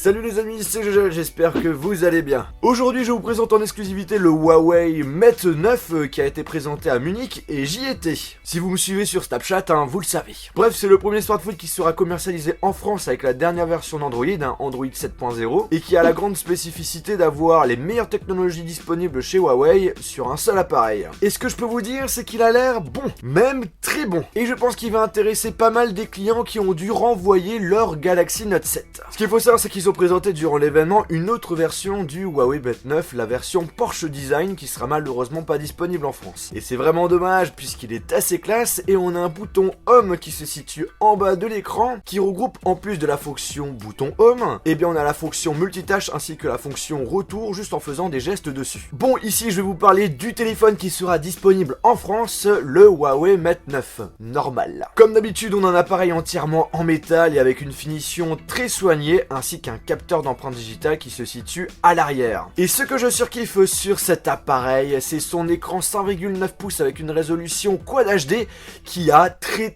Salut les amis, c'est Jojo, j'espère que vous allez bien. Aujourd'hui je vous présente en exclusivité le Huawei Mate 9 qui a été présenté à Munich et j'y étais. Si vous me suivez sur Snapchat, vous le savez. Bref, c'est le premier smartphone qui sera commercialisé en France avec la dernière version d'Android, Android 7.0, et qui a la grande spécificité d'avoir les meilleures technologies disponibles chez Huawei sur un seul appareil. Et ce que je peux vous dire, c'est qu'il a l'air bon, même très bon. Et je pense qu'il va intéresser pas mal des clients qui ont dû renvoyer leur Galaxy Note 7. Ce qu'il faut savoir, c'est qu'ils ont présenté durant l'événement une autre version du Huawei Mate 9, la version Porsche Design, qui sera malheureusement pas disponible en France. Et c'est vraiment dommage puisqu'il est assez classe et on a un bouton Home qui se situe en bas de l'écran, qui regroupe en plus de la fonction bouton Home, et bien on a la fonction multitâche ainsi que la fonction retour juste en faisant des gestes dessus. Bon, ici je vais vous parler du téléphone qui sera disponible en France, le Huawei Mate 9 normal. Comme d'habitude, on a un appareil entièrement en métal et avec une finition très soignée ainsi qu'un capteur d'empreinte digitale qui se situe à l'arrière. Et ce que je surkiffe sur cet appareil, c'est son écran 5,9 pouces avec une résolution Quad HD qui a très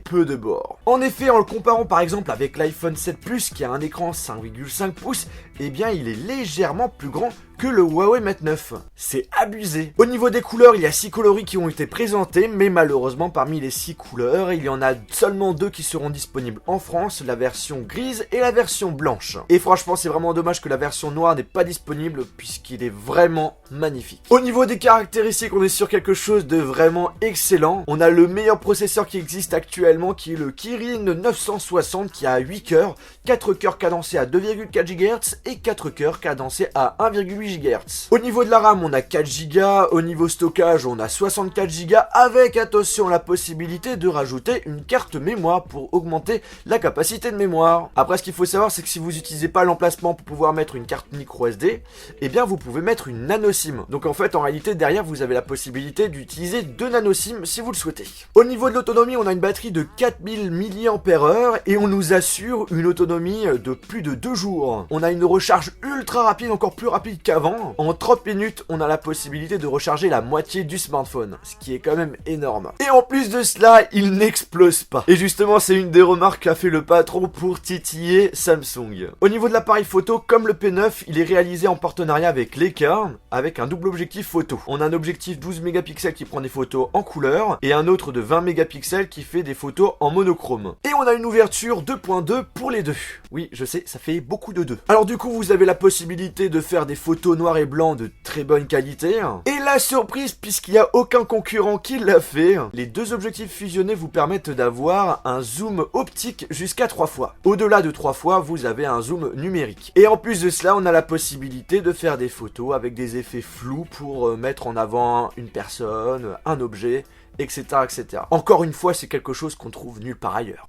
peu de bords. En effet, en le comparant par exemple avec l'iPhone 7 Plus qui a un écran 5,5 pouces, eh bien il est légèrement plus grand que le Huawei Mate 9. C'est abusé. Au niveau des couleurs, il y a 6 coloris qui ont été présentées, mais malheureusement parmi les 6 couleurs, il y en a seulement 2 qui seront disponibles en France, la version grise et la version blanche. Et franchement, c'est vraiment dommage que la version noire n'est pas disponible puisqu'il est vraiment magnifique. Au niveau des caractéristiques, on est sur quelque chose de vraiment excellent. On a le meilleur processeur qui existe actuellement qui est le Kirin 960 qui a 8 cœurs, 4 cœurs cadencés à 2,4 GHz et 4 cœurs cadencés à 1,8 GHz. Au niveau de la RAM, on a 4 Go, au niveau stockage, on a 64 Go avec, attention, la possibilité de rajouter une carte mémoire pour augmenter la capacité de mémoire. Après, ce qu'il faut savoir, c'est que si vous n'utilisez pas l'emplacement pour pouvoir mettre une carte micro SD, eh bien vous pouvez mettre une nano SIM. Donc en fait, en réalité, derrière, vous avez la possibilité d'utiliser 2 nano SIM si vous le souhaitez. Au niveau de l'autonomie, on a une batterie de 4000 mAh et on nous assure une autonomie de plus de 2 jours. On a une recharge ultra rapide, encore plus rapide qu'avant. En 30 minutes, on a la possibilité de recharger la moitié du smartphone, ce qui est quand même énorme. Et en plus de cela, il n'explose pas. Et justement, c'est une des remarques qu'a fait le patron pour titiller Samsung. Au niveau de l'appareil photo, comme le P9, il est réalisé en partenariat avec Leica, avec un double objectif photo. On a un objectif 12 mégapixels qui prend des photos en couleur, et un autre de 20 mégapixels qui fait des photos en monochrome. Et on a une ouverture 2.2 pour les deux. Oui, je sais, ça fait beaucoup de 2. Alors du coup, vous avez la possibilité de faire des photos noir et blanc de très bonne qualité. Et la surprise, puisqu'il n'y a aucun concurrent qui l'a fait, les deux objectifs fusionnés vous permettent d'avoir un zoom optique jusqu'à 3 fois. Au-delà de 3 fois, vous avez un zoom numérique. Et en plus de cela, on a la possibilité de faire des photos avec des effets flous pour mettre en avant une personne, un objet, etc. etc. Encore une fois, c'est quelque chose qu'on trouve nulle part ailleurs.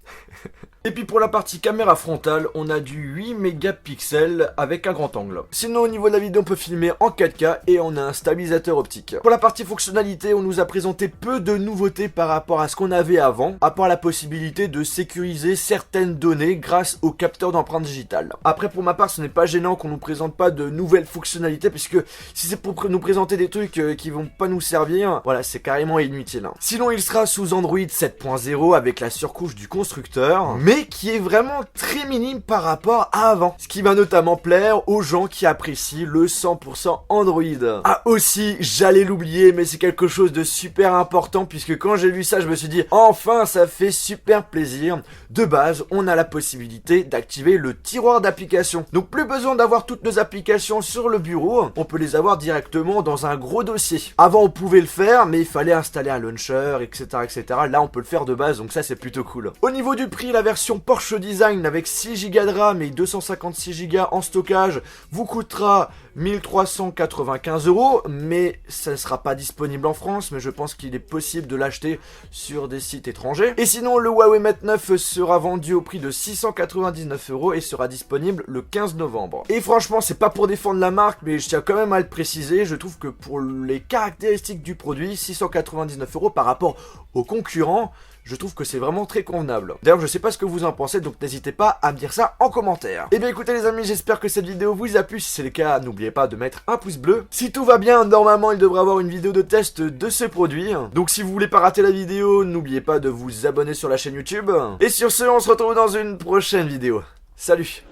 Et puis pour la partie caméra frontale, on a du 8 mégapixels avec un grand angle. Sinon au niveau de la vidéo, on peut filmer en 4K et on a un stabilisateur optique. Pour la partie fonctionnalité, on nous a présenté peu de nouveautés par rapport à ce qu'on avait avant, à part la possibilité de sécuriser certaines données grâce au capteur d'empreinte digitale. Après, pour ma part, ce n'est pas gênant qu'on nous présente pas de nouvelles fonctionnalités, puisque si c'est pour nous présenter des trucs qui vont pas nous servir, voilà, c'est carrément inutile. Sinon, il sera sous Android 7.0 avec la surcouche du constructeur, mais qui est vraiment très minime par rapport à avant. Ce qui va notamment plaire aux gens qui apprécient le 100% Android. Ah aussi, j'allais l'oublier, mais c'est quelque chose de super important puisque quand j'ai vu ça, je me suis dit enfin, ça fait super plaisir. De base, on a la possibilité d'activer le tiroir d'applications. Donc plus besoin d'avoir toutes nos applications sur le bureau, on peut les avoir directement dans un gros dossier. Avant, on pouvait le faire, mais il fallait installer un launcher, etc., etc. Là, on peut le faire de base, donc ça, c'est plutôt cool. Au niveau du prix, la version Porsche Design avec 6 Go de RAM et 256 Go en stockage vous coûtera 1395 €, mais ça ne sera pas disponible en France, mais je pense qu'il est possible de l'acheter sur des sites étrangers. Et sinon, le Huawei Mate 9 sera vendu au prix de 699 € et sera disponible le 15 novembre. Et franchement, c'est pas pour défendre la marque, mais je tiens quand même à le préciser, je trouve que pour les caractéristiques du produit, 699 € par rapport aux concurrents, je trouve que c'est vraiment très convenable. D'ailleurs je sais pas ce que vous en pensez, donc n'hésitez pas à me dire ça en commentaire. Et bien écoutez les amis, j'espère que cette vidéo vous a plu. Si c'est le cas, n'oubliez pas de mettre un pouce bleu. Si tout va bien, normalement il devrait avoir une vidéo de test de ce produit. Donc si vous voulez pas rater la vidéo, n'oubliez pas de vous abonner sur la chaîne YouTube. Et sur ce, on se retrouve dans une prochaine vidéo. Salut!